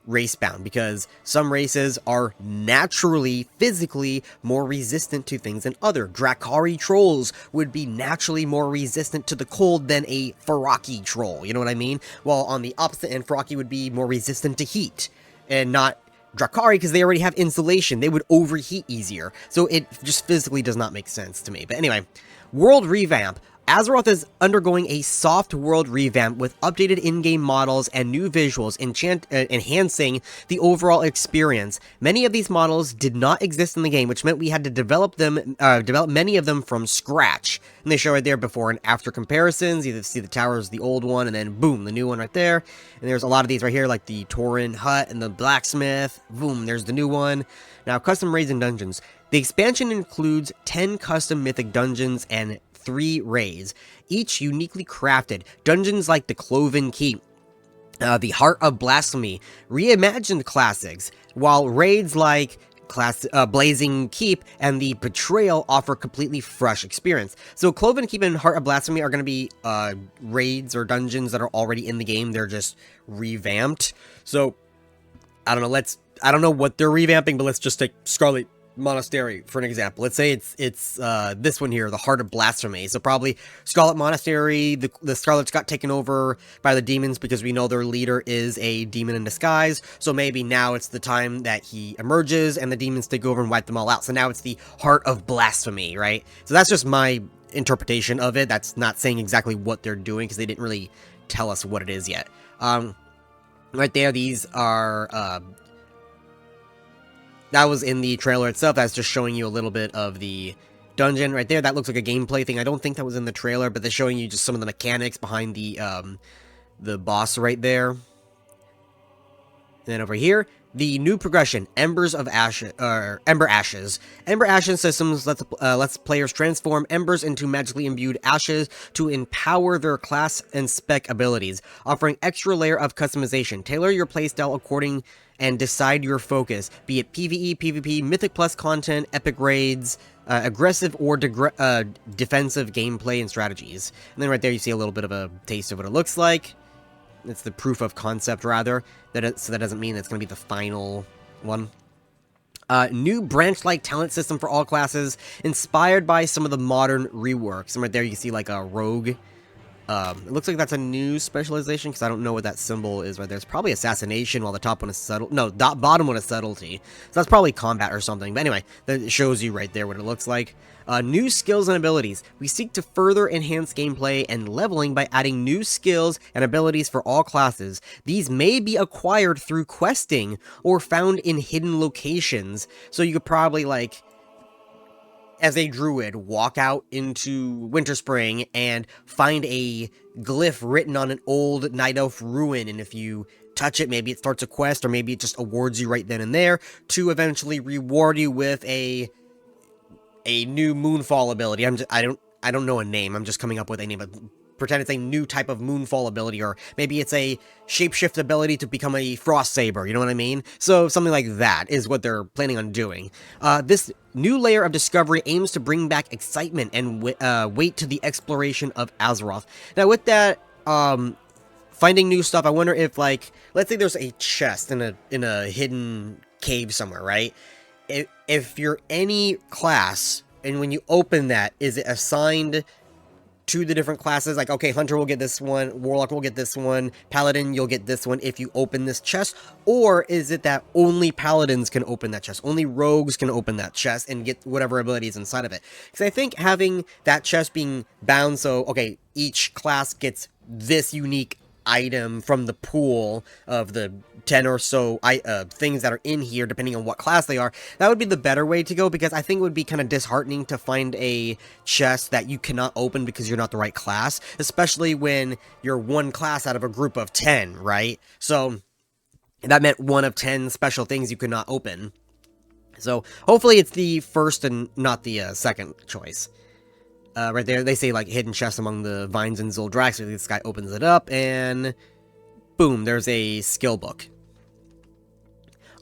race bound, because some races are naturally, physically more resistant to things than other. Drakari trolls would be naturally more resistant to the cold than a Faraki troll, you know what I mean? While on the opposite end, Faraki would be more resistant to heat, and not Drakari, because they already have insulation. They would overheat easier. So it just physically does not make sense to me. But anyway, world revamp. Azeroth is undergoing a soft world revamp with updated in-game models and new visuals, enhancing the overall experience. Many of these models did not exist in the game, which meant we had to develop many of them from scratch. And they show right there before and after comparisons. You see the towers, the old one, and then boom, the new one right there. And there's a lot of these right here, like the Tauren hut and the blacksmith. Boom, there's the new one. Now, custom raids and dungeons. The expansion includes 10 custom mythic dungeons and 3 raids, each uniquely crafted. Dungeons like the Cloven Keep, the Heart of Blasphemy, reimagined classics, while raids like Blazing Keep and the Betrayal offer completely fresh experience. So Cloven Keep and Heart of Blasphemy are going to be raids or dungeons that are already in the game. They're just revamped. So I don't know. I don't know what they're revamping, but let's just take Scarlet Monastery for an example. Let's say it's this one here, the Heart of Blasphemy. So probably Scarlet Monastery, the Scarlets got taken over by the demons because we know their leader is a demon in disguise. So maybe now it's the time that he emerges and the demons take over and wipe them all out. So now it's the Heart of Blasphemy, right? So that's just my interpretation of it. That's not saying exactly what they're doing, because they didn't really tell us what it is yet. Right there, these are, that was in the trailer itself. That's just showing you a little bit of the dungeon right there. That looks like a gameplay thing. I don't think that was in the trailer, but they're showing you just some of the mechanics behind the boss right there. Then over here, the new progression, Ember Ashes. Ember Ashes systems lets players transform embers into magically imbued ashes to empower their class and spec abilities, offering extra layer of customization. Tailor your playstyle according and decide your focus, be it PvE, PvP, Mythic Plus content, epic raids, aggressive or defensive gameplay and strategies. And then right there you see a little bit of a taste of what it looks like. It's the proof of concept, rather. So that doesn't mean it's going to be the final one. New branch-like talent system for all classes, inspired by some of the modern reworks. And right there you can see like a rogue. It looks like that's a new specialization, because I don't know what that symbol is right there. It's probably assassination, while the top one is subtle. No, bottom one is subtlety. So that's probably combat or something. But anyway, that shows you right there what it looks like. New skills and abilities. We seek to further enhance gameplay and leveling by adding new skills and abilities for all classes. These may be acquired through questing or found in hidden locations. So you could probably, like, as a druid, walk out into Winterspring and find a glyph written on an old Night Elf ruin, and if you touch it, maybe it starts a quest, or maybe it just awards you right then and there to eventually reward you with a new Moonfall ability. I don't know a name. I'm just coming up with a name. But pretend it's a new type of Moonfall ability, or maybe it's a shapeshift ability to become a Frost Saber. You know what I mean? So something like that is what they're planning on doing. This new layer of discovery aims to bring back excitement and weight to the exploration of Azeroth. Now, with that, finding new stuff, I wonder if, like, let's say there's a chest in a hidden cave somewhere, right? If you're any class, and when you open that, is it assigned to the different classes? Like, okay, Hunter will get this one, Warlock will get this one, Paladin, you'll get this one if you open this chest? Or is it that only Paladins can open that chest? Only Rogues can open that chest and get whatever abilities inside of it? Because I think having that chest being bound so, okay, each class gets this unique item from the pool of the 10 or so things that are in here, depending on what class they are, that would be the better way to go, because I think it would be kind of disheartening to find a chest that you cannot open because you're not the right class, especially when you're one class out of a group of 10, right? So that meant one of 10 special things you could not open. So hopefully it's the first and not the second choice. Right there, they say, like, hidden chest among the vines in Zul'Drak, so this guy opens it up, and boom, there's a skill book.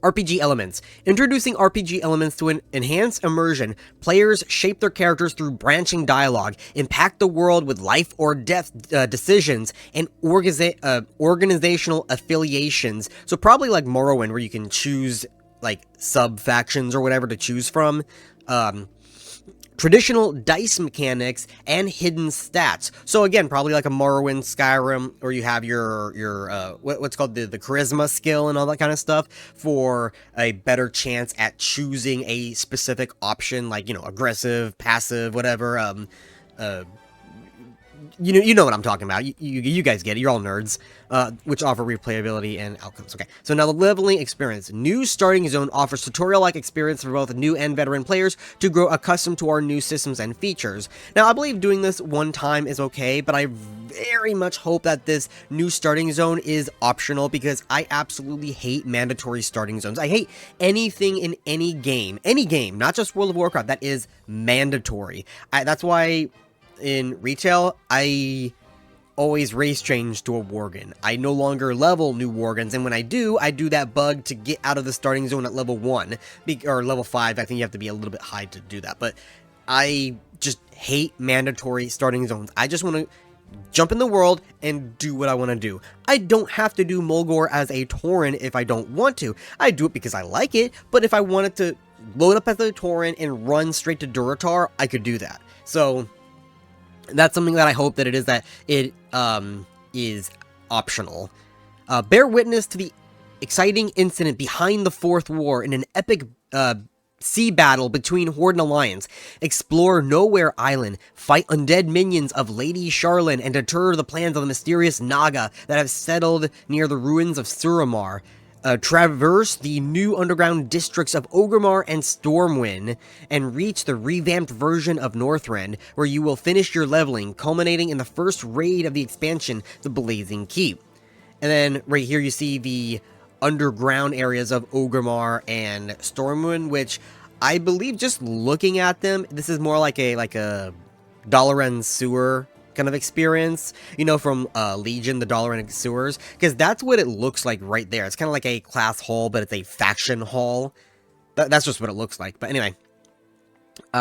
RPG elements. Introducing RPG elements to enhance immersion. Players shape their characters through branching dialogue, impact the world with life or death decisions, and organizational affiliations. So probably like Morrowind, where you can choose, like, sub-factions or whatever to choose from. Traditional dice mechanics, and hidden stats. So again, probably like a Morrowind, Skyrim, or you have your what's called the charisma skill and all that kind of stuff for a better chance at choosing a specific option, like, you know, aggressive, passive, whatever. You know what I'm talking about. You guys get it. You're all nerds. Which offer replayability and outcomes. Okay, so now the leveling experience. New Starting Zone offers tutorial-like experience for both new and veteran players to grow accustomed to our new systems and features. Now, I believe doing this one time is okay, but I very much hope that this new Starting Zone is optional, because I absolutely hate mandatory starting zones. I hate anything in any game, not just World of Warcraft, that is mandatory. That's why in retail, I always race change to a Worgen. I no longer level new Worgens, and when I do that bug to get out of the starting zone at level 1, or level 5, I think you have to be a little bit high to do that, but I just hate mandatory starting zones. I just want to jump in the world and do what I want to do. I don't have to do Mulgore as a Tauren if I don't want to. I do it because I like it, but if I wanted to load up as a Tauren and run straight to Durotar, I could do that. So that's something that I hope that it is optional. Bear witness to the exciting incident behind the Fourth War in an epic sea battle between Horde and Alliance. Explore Nowhere Island, fight undead minions of Lady Charlene, and deter the plans of the mysterious Naga that have settled near the ruins of Suramar. Traverse the new underground districts of Orgrimmar and Stormwind, and reach the revamped version of Northrend, where you will finish your leveling, culminating in the first raid of the expansion, the Blazing Keep. And then right here you see the underground areas of Orgrimmar and Stormwind, which I believe, just looking at them, this is more like a Dalaran sewer kind of experience, you know, from Legion, the Dalaran sewers, because that's what it looks like right there. It's kind of like a class hall, but it's a faction hall. That's just what it looks like. But anyway,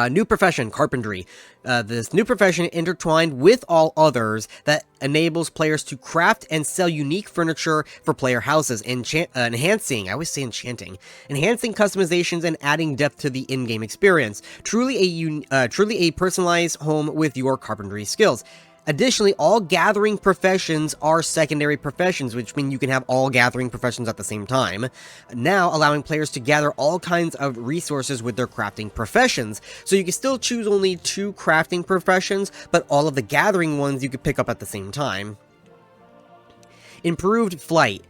new profession, carpentry. This new profession intertwined with all others that enables players to craft and sell unique furniture for player houses, enhancing, I always say enchanting, enhancing customizations and adding depth to the in-game experience. Truly a personalized home with your carpentry skills. Additionally, all gathering professions are secondary professions, which mean you can have all gathering professions at the same time, now allowing players to gather all kinds of resources with their crafting professions. So you can still choose only 2 crafting professions, but all of the gathering ones you could pick up at the same time. Improved flight,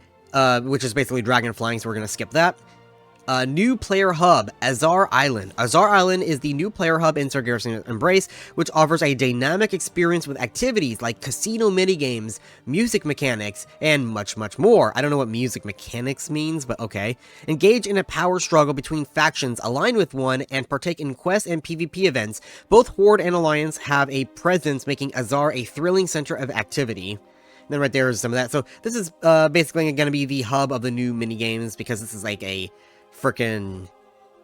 which is basically dragon flying, so we're going to skip that. New player hub, Azar Island. Azar Island is the new player hub in Sargeras Embrace, which offers a dynamic experience with activities like casino minigames, music mechanics, and much, much more. I don't know what music mechanics means, but okay. Engage in a power struggle between factions, align with one, and partake in quests and PvP events. Both Horde and Alliance have a presence, making Azar a thrilling center of activity. And then right there is some of that. So this is basically going to be the hub of the new minigames, because this is like a freaking,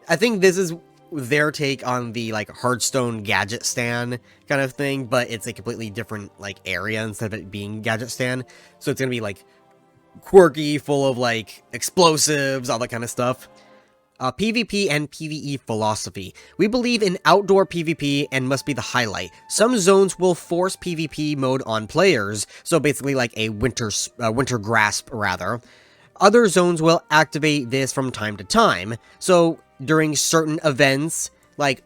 I think this is their take on the like Hearthstone gadget stand kind of thing, but it's a completely different like area instead of it being gadget stand. So it's gonna be like quirky, full of like explosives, all that kind of stuff. PvP and PvE philosophy. We believe in outdoor PvP and must be the highlight. Some zones will force PvP mode on players, so basically like a winter grasp rather. Other zones will activate this from time to time. So during certain events, like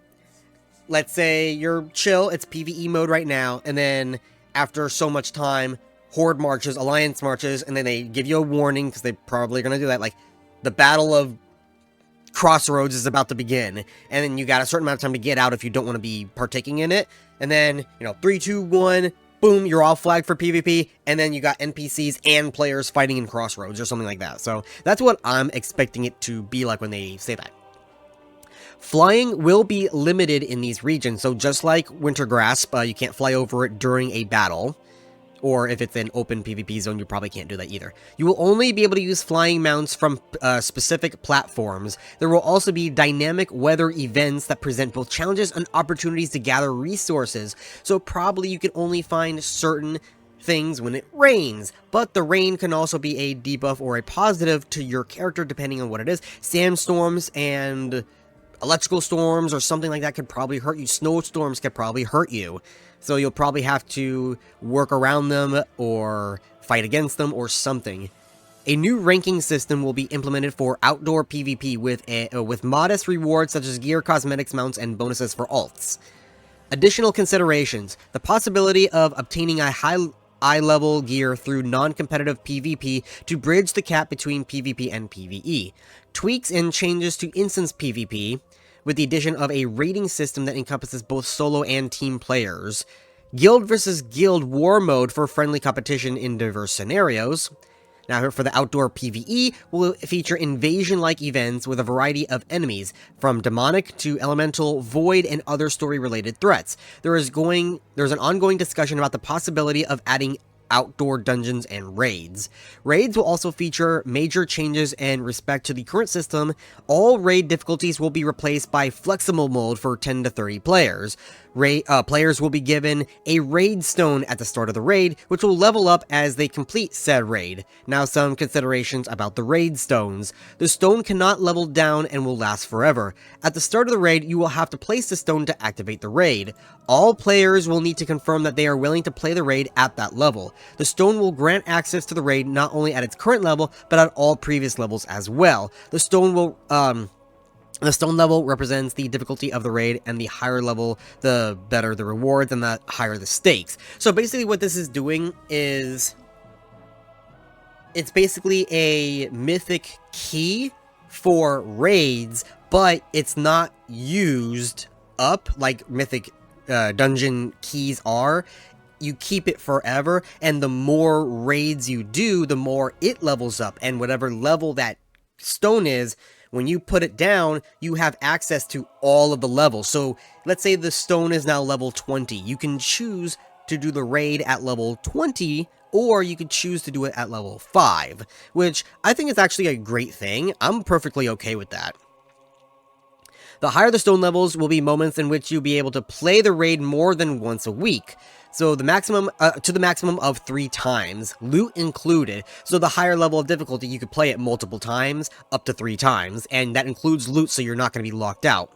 let's say you're chill, it's PvE mode right now, and then after so much time, Horde marches, Alliance marches, and then they give you a warning, because they're probably going to do that, like the Battle of Crossroads is about to begin, and then you got a certain amount of time to get out if you don't want to be partaking in it, and then, you know, 3, 2, 1... boom, you're all flagged for PvP, and then you got NPCs and players fighting in Crossroads or something like that. So that's what I'm expecting it to be like when they say that. Flying will be limited in these regions, so just like Winter Grasp, you can't fly over it during a battle. Or if it's an open PvP zone, you probably can't do that either. You will only be able to use flying mounts from specific platforms. There will also be dynamic weather events that present both challenges and opportunities to gather resources. So probably you can only find certain things when it rains, but the rain can also be a debuff or a positive to your character depending on what it is. Sandstorms and electrical storms or something like that could probably hurt you. Snowstorms could probably hurt you. So you'll probably have to work around them or fight against them or something. A new ranking system will be implemented for outdoor PvP with modest rewards such as gear, cosmetics, mounts, and bonuses for alts. Additional considerations. The possibility of obtaining a high level gear through non-competitive PvP to bridge the gap between PvP and PvE. Tweaks and changes to instance PvP, with the addition of a rating system that encompasses both solo and team players. Guild versus guild war mode for friendly competition in diverse scenarios. Now, for the outdoor PvE, will feature invasion-like events with a variety of enemies, from demonic to elemental, void, and other story-related threats. There's an ongoing discussion about the possibility of adding outdoor dungeons and raids. Raids will also feature major changes in respect to the current system. All raid difficulties will be replaced by flexible mode for 10 to 30 players. Players will be given a raid stone at the start of the raid, which will level up as they complete said raid. Now, some considerations about the raid stones. The stone cannot level down and will last forever. At the start of the raid, you will have to place the stone to activate the raid. All players will need to confirm that they are willing to play the raid at that level. The stone will grant access to the raid not only at its current level, but at all previous levels as well. The stone will The stone level represents the difficulty of the raid, and the higher level, the better the rewards, and the higher the stakes. So basically what this is doing is, it's basically a mythic key for raids, but it's not used up like mythic dungeon keys are. You keep it forever, and the more raids you do, the more it levels up, and whatever level that stone is, when you put it down, you have access to all of the levels. So let's say the stone is now level 20. You can choose to do the raid at level 20, or you could choose to do it at level 5, which I think is actually a great thing. I'm perfectly okay with that. The higher the stone levels will be moments in which you'll be able to play the raid more than once a week. So the maximum, to the maximum of 3 times, loot included. So the higher level of difficulty, you could play it multiple times, up to 3 times, and that includes loot, so you're not going to be locked out.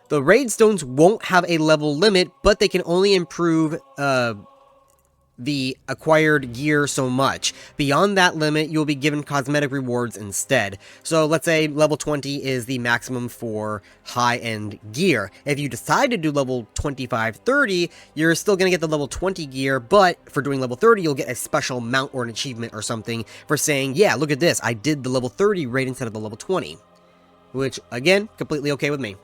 The raid stones won't have a level limit, but they can only improve the acquired gear so much. Beyond that limit, you'll be given cosmetic rewards instead. So let's say level 20 is the maximum for high-end gear. If you decide to do level 25, 30, you're still going to get the level 20 gear, but for doing level 30, you'll get a special mount or an achievement or something for saying, yeah, look at this, I did the level 30 raid instead of the level 20. Which, again, completely okay with me.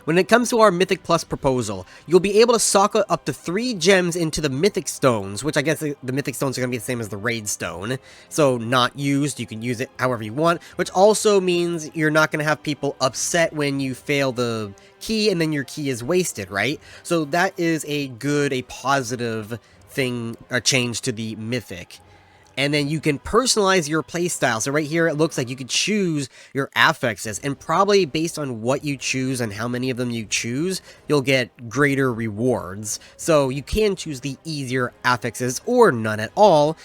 When it comes to our Mythic Plus proposal, you'll be able to sock up to 3 gems into the Mythic Stones, which I guess the Mythic Stones are going to be the same as the Raid Stone. So, not used, you can use it however you want, which also means you're not going to have people upset when you fail the key and then your key is wasted, right? So that is a positive thing, a change to the Mythic. And then you can personalize your playstyle. So right here, it looks like you could choose your affixes. And probably based on what you choose and how many of them you choose, you'll get greater rewards. So you can choose the easier affixes or none at all,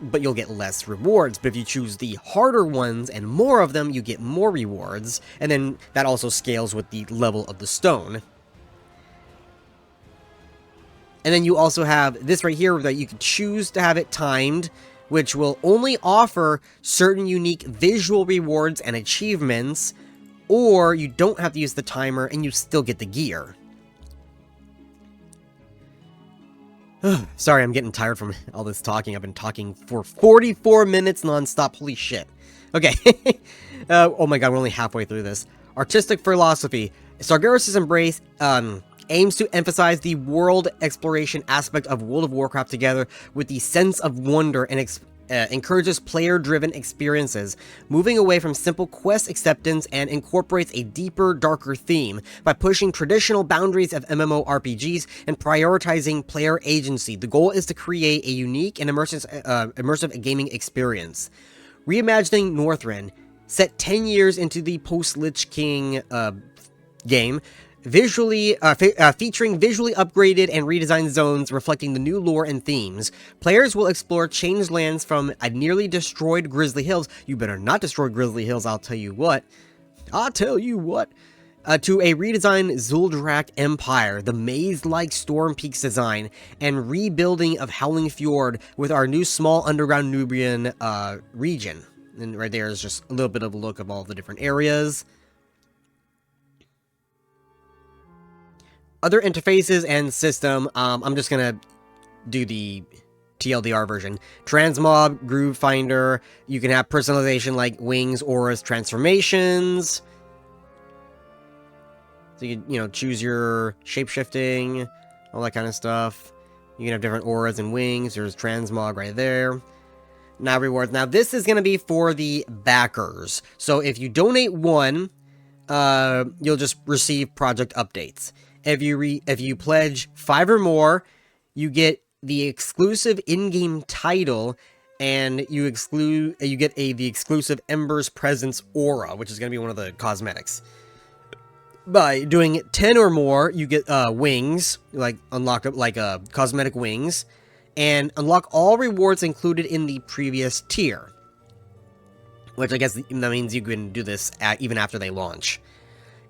but you'll get less rewards. But if you choose the harder ones and more of them, you get more rewards. And then that also scales with the level of the stone. And then you also have this right here that you can choose to have it timed, which will only offer certain unique visual rewards and achievements, or you don't have to use the timer and you still get the gear. Sorry, I'm getting tired from all this talking. I've been talking for 44 minutes non-stop. Holy shit. Okay. Oh my god, we're only halfway through this. Artistic philosophy. Sargeras' embrace aims to emphasize the world exploration aspect of World of Warcraft together with the sense of wonder and encourages player-driven experiences, moving away from simple quest acceptance and incorporates a deeper, darker theme by pushing traditional boundaries of MMORPGs and prioritizing player agency. The goal is to create a unique and immersive gaming experience. Reimagining Northrend, set 10 years into the post-Lich King game, featuring visually upgraded and redesigned zones reflecting the new lore and themes. Players will explore changed lands from a nearly destroyed Grizzly Hills. You better not destroy Grizzly Hills, I'll tell you what. To a redesigned Zuldrak Empire, the maze-like Storm Peaks design, and rebuilding of Howling Fjord with our new small underground Nubian region. And right there is just a little bit of a look of all the different areas. Other interfaces and system, I'm just gonna do the TLDR version. Transmob, Groove Finder, you can have personalization like wings, auras, transformations. So you can, choose your shape-shifting, all that kind of stuff. You can have different auras and wings. There's Transmog right there. Now rewards. Now this is gonna be for the backers. So if you donate 1, you'll just receive project updates. If you pledge 5 or more, you get the exclusive in-game title, and you get the exclusive Ember's Presence aura, which is going to be one of the cosmetics. By doing 10 or more, you get wings, unlock cosmetic wings, and unlock all rewards included in the previous tier. Which I guess that means you can do this even after they launch.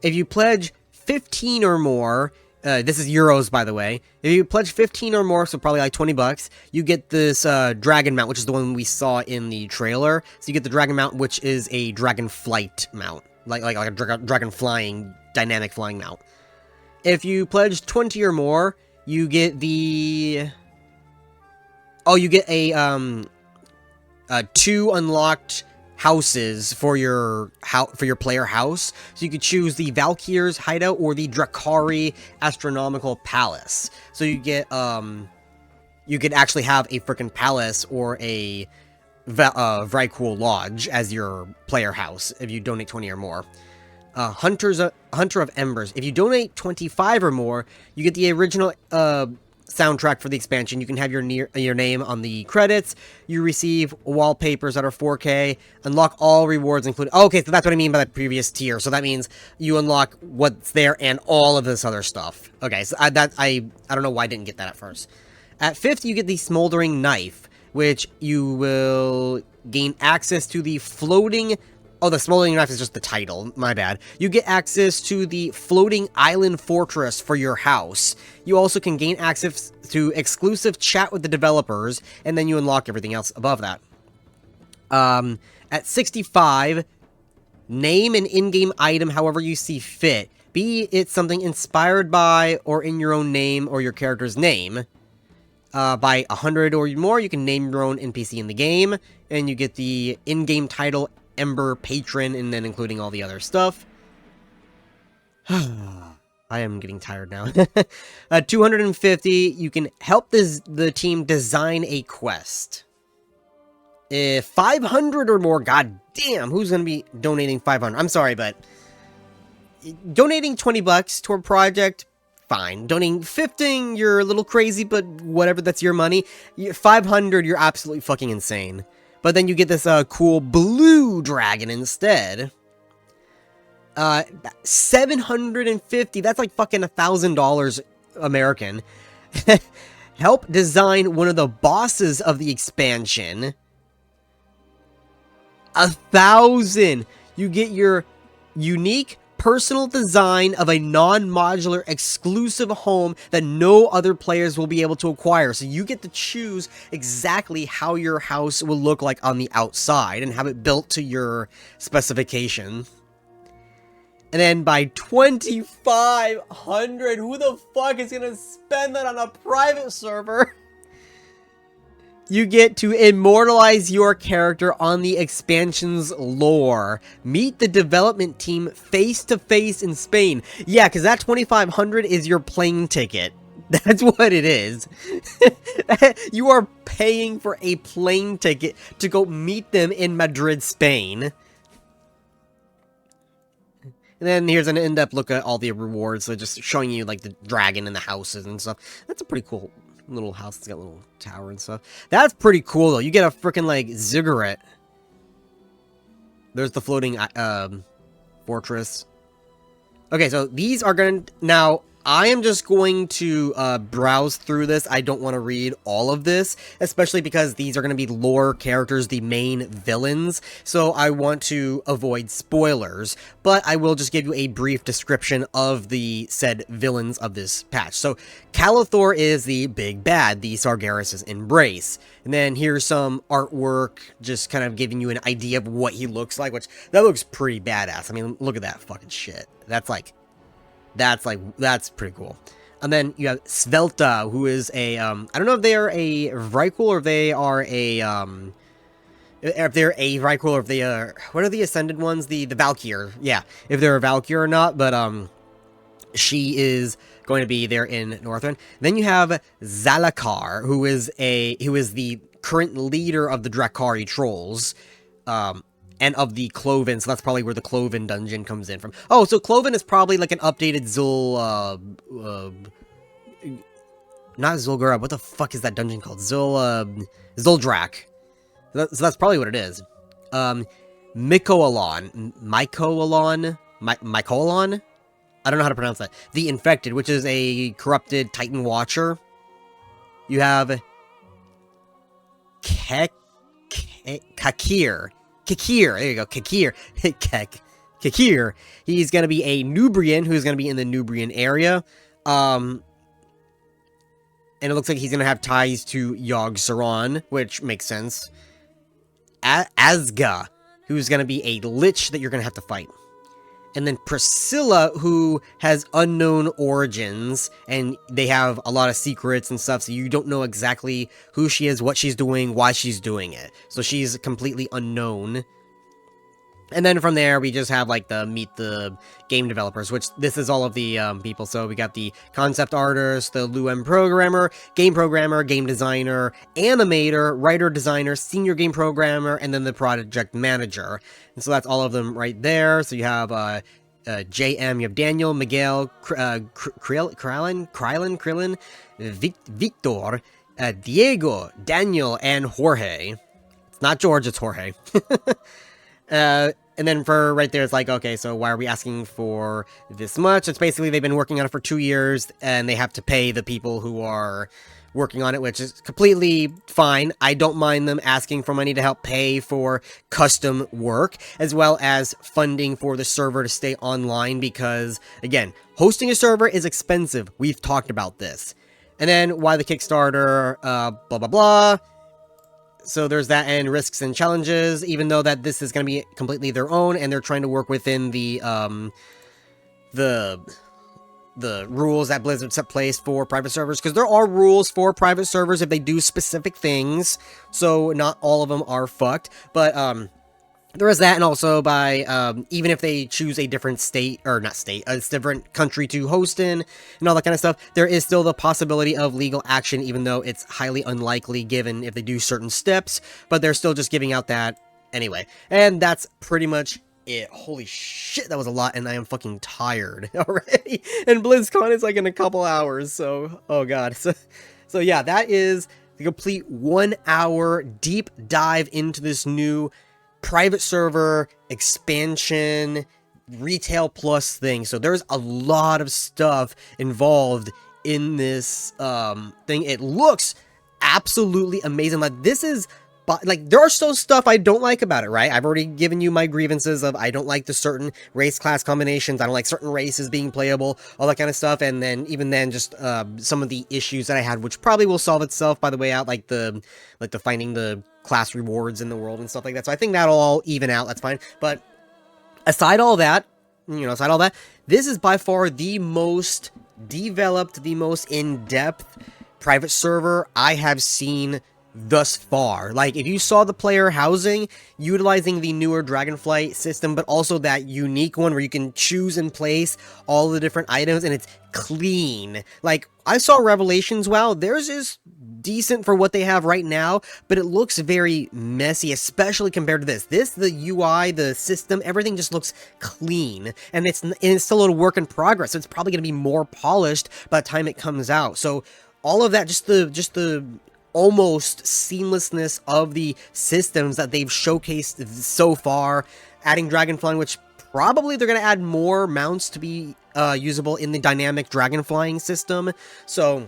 If you pledge 15 or more, this is euros by the way, if you pledge 15 or more, so probably like 20 bucks, you get this dragon mount, which is the one we saw in the trailer. So you get the dragon mount, which is a dragon flight mount. like a dragon flying, dynamic flying mount. If you pledge 20 or more, you get the... Oh, you get a 2 unlocked houses for your player house. So you could choose the Valkyr's hideout or the Drakari Astronomical Palace. So you get you could actually have a freaking palace or a very cool lodge as your player house if you donate 20 or more. Hunter of Embers. If you donate 25 or more, you get the original soundtrack for the expansion. You can have your name on the credits. You receive wallpapers that are 4K. Unlock all rewards, including... Oh, okay, so that's what I mean by the previous tier. So that means you unlock what's there and all of this other stuff. Okay, so I don't know why I didn't get that at first. At 50, you get the Smoldering Knife, which you will gain access to the floating... Oh, the Smoldering Knife is just the title. My bad. You get access to the floating island fortress for your house. You also can gain access to exclusive chat with the developers, and then you unlock everything else above that. At 65, name an in-game item however you see fit. Be it something inspired by or in your own name or your character's name. By 100 or more, you can name your own NPC in the game, and you get the in-game title Ember Patron, and then including all the other stuff. I am getting tired now. 250, you can help the team design a quest. If 500 or more, god damn, who's going to be donating 500? I'm sorry, but donating 20 bucks to a project, fine. Donating 15, you're a little crazy, but whatever, that's your money. 500, you're absolutely fucking insane. But then you get this cool blue dragon instead. 750, that's like fucking $1,000 American. Help design one of the bosses of the expansion. 1,000. You get your unique personal design of a non-modular exclusive home that no other players will be able to acquire. So you get to choose exactly how your house will look like on the outside and have it built to your specification. And then by 2,500, who the fuck is gonna spend that on a private server? You get to immortalize your character on the expansion's lore. Meet the development team face-to-face in Spain. Yeah, because that 2,500 is your plane ticket. That's what it is. You are paying for a plane ticket to go meet them in Madrid, Spain. And then here's an in-depth look at all the rewards. So just showing you like the dragon and the houses and stuff. That's a pretty cool little house. It's got a little tower and stuff. That's pretty cool though. You get a freaking like ziggurat. There's the floating fortress. Okay, so these are gonna... Now, I am just going to browse through this. I don't want to read all of this, especially because these are going to be lore characters, the main villains, so I want to avoid spoilers, but I will just give you a brief description of the said villains of this patch. So, Calathor is the big bad, the Sargeras' embrace, and then here's some artwork, just kind of giving you an idea of what he looks like, which, that looks pretty badass. I mean, look at that fucking shit. That's pretty cool. And then you have Svelta, who is a, I don't know if they are a Vrykul or if they are a, if they're a Vrykul or if they are, what are the Ascended ones? The Valkyr, yeah. If they're a Valkyr or not, but, she is going to be there in Northrend. Then you have Zalakar, who is the current leader of the Drakari Trolls, and of the Cloven, so that's probably where the Cloven dungeon comes in from. Oh, so Cloven is probably like an updated not Zul'Gurub, what the fuck is that dungeon called? Zuldrak. So that's probably what it is. Mykoalon. I don't know how to pronounce that. The Infected, which is a corrupted Titan Watcher. You have Kakir. Kakir, there you go, Kakir. Kakir. He's going to be a Nubrian who's going to be in the Nubrian area. And it looks like he's going to have ties to Yogg-Saron, which makes sense. Azga, who's going to be a Lich that you're going to have to fight. and then Priscilla, who has unknown origins, and they have a lot of secrets and stuff, so you don't know exactly who she is, what she's doing, why she's doing it. So she's completely unknown. And then from there, we just have, like, the meet the game developers, which this is all of the people. So we got the concept artist, the Luem programmer, game designer, animator, writer designer, senior game programmer, and then the project manager. And so that's all of them right there. So you have JM, you have Daniel, Miguel, Krillin, Victor, Diego, Daniel, and Jorge. It's not George, it's Jorge. And then for right there, it's like, okay, so why are we asking for this much? It's basically they've been working on it for 2 years, and they have to pay the people who are working on it, which is completely fine. I don't mind them asking for money to help pay for custom work, as well as funding for the server to stay online, because, again, hosting a server is expensive. We've talked about this. And then why the Kickstarter, blah, blah, blah. So there's that, and risks and challenges, even though that this is going to be completely their own, and they're trying to work within the rules that Blizzard set place for private servers, because there are rules for private servers if they do specific things, so not all of them are fucked, but there is that, and also by, even if they choose a different state, or not state, a different country to host in, and all that kind of stuff, there is still the possibility of legal action, even though it's highly unlikely given if they do certain steps, but they're still just giving out that anyway. And that's pretty much it. Holy shit, that was a lot, and I am fucking tired already. And BlizzCon is like in a couple hours, so, oh god. So yeah, that is the complete 1 hour deep dive into this new private server expansion retail plus thing. So there's a lot of stuff involved in this thing. It looks absolutely amazing. Like, this is, like, there are still stuff I don't like about it, right? I've already given you my grievances of I don't like the certain race class combinations, I don't like certain races being playable, all that kind of stuff, and then even then just some of the issues that I had, which probably will solve itself by the way out, like the finding the class rewards in the world and stuff like that. So I think that'll all even out, that's fine. But aside all that, this is by far the most developed, the most in-depth private server I have seen thus far. Like, if you saw the player housing utilizing the newer Dragonflight system, but also that unique one where you can choose and place all the different items, and it's clean. Like, I saw Revelations, wow, theirs is decent for what they have right now, but it looks very messy, especially compared to this. The UI, the system, everything just looks clean, and it's still a work in progress, so it's probably going to be more polished by the time it comes out. So all of that, just the almost seamlessness of the systems that they've showcased so far, adding Dragonflying, which probably they're going to add more mounts to be usable in the dynamic Dragonflying system, so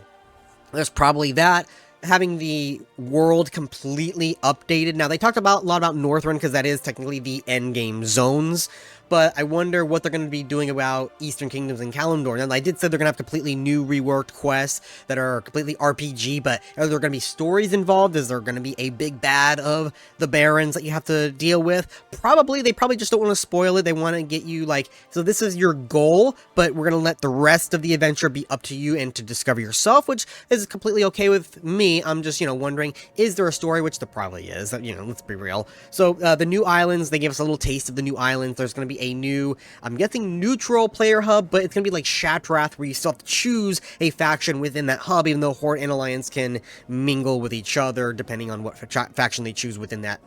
there's probably that. Having the world completely updated. Now, they talked a lot about Northrend, because that is technically the endgame zones, but I wonder what they're going to be doing about Eastern Kingdoms and Kalimdor. And I did say they're going to have completely new reworked quests that are completely RPG, but are there going to be stories involved? Is there going to be a big bad of the Barons that you have to deal with? Probably. They probably just don't want to spoil it. They want to get you, like, so this is your goal, but we're going to let the rest of the adventure be up to you and to discover yourself, which is completely okay with me. I'm just, wondering, is there a story? Which there probably is, let's be real. So, the new islands, they gave us a little taste of the new islands. There's going to be a new, I'm guessing, neutral player hub, but it's going to be like Shattrath, where you still have to choose a faction within that hub, even though Horde and Alliance can mingle with each other, depending on what faction they choose within that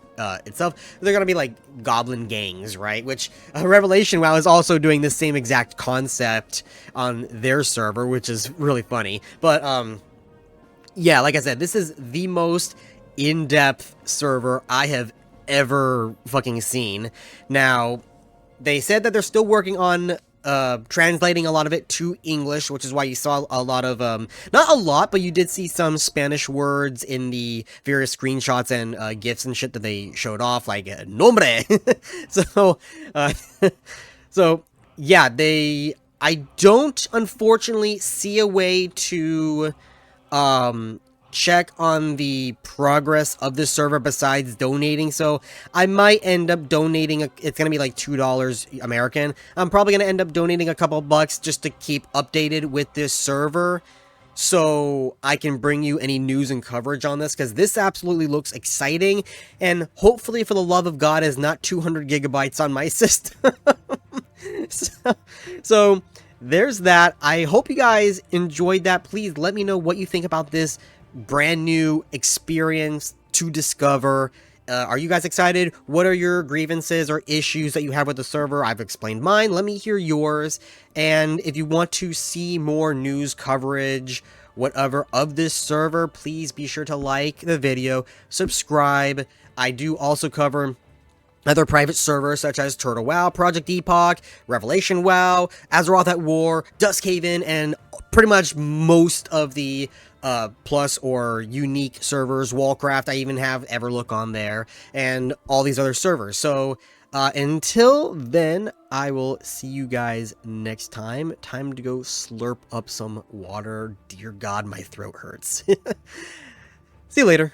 itself. They're going to be like goblin gangs, right? Which, Revelation WoW is also doing the same exact concept on their server, which is really funny. But, yeah, like I said, this is the most in-depth server I have ever fucking seen. Now, they said that they're still working on translating a lot of it to English, which is why you saw a lot of, not a lot, but you did see some Spanish words in the various screenshots and GIFs and shit that they showed off, like, nombre! So, so, yeah, I don't, unfortunately, see a way to check on the progress of this server besides donating. So I might end up donating, it's going to be like $2 American. I'm probably going to end up donating a couple bucks just to keep updated with this server, so I can bring you any news and coverage on this, because this absolutely looks exciting, and hopefully, for the love of God, is not 200 gigabytes on my system. so there's that. I hope you guys enjoyed that. Please let me know what you think about this brand new experience to discover. Are you guys excited? What are your grievances or issues that you have with the server? I've explained mine. Let me hear yours. And if you want to see more news coverage, whatever, of this server, please be sure to like the video, subscribe. I do also cover other private servers such as Turtle WoW, Project Epoch, Revelation WoW, Azeroth at War, Duskhaven, and pretty much most of the plus or unique servers. Wallcraft, I even have Everlook on there, and all these other servers. So until then, I will see you guys next time. Time to go slurp up some water. Dear God, my throat hurts. See you later.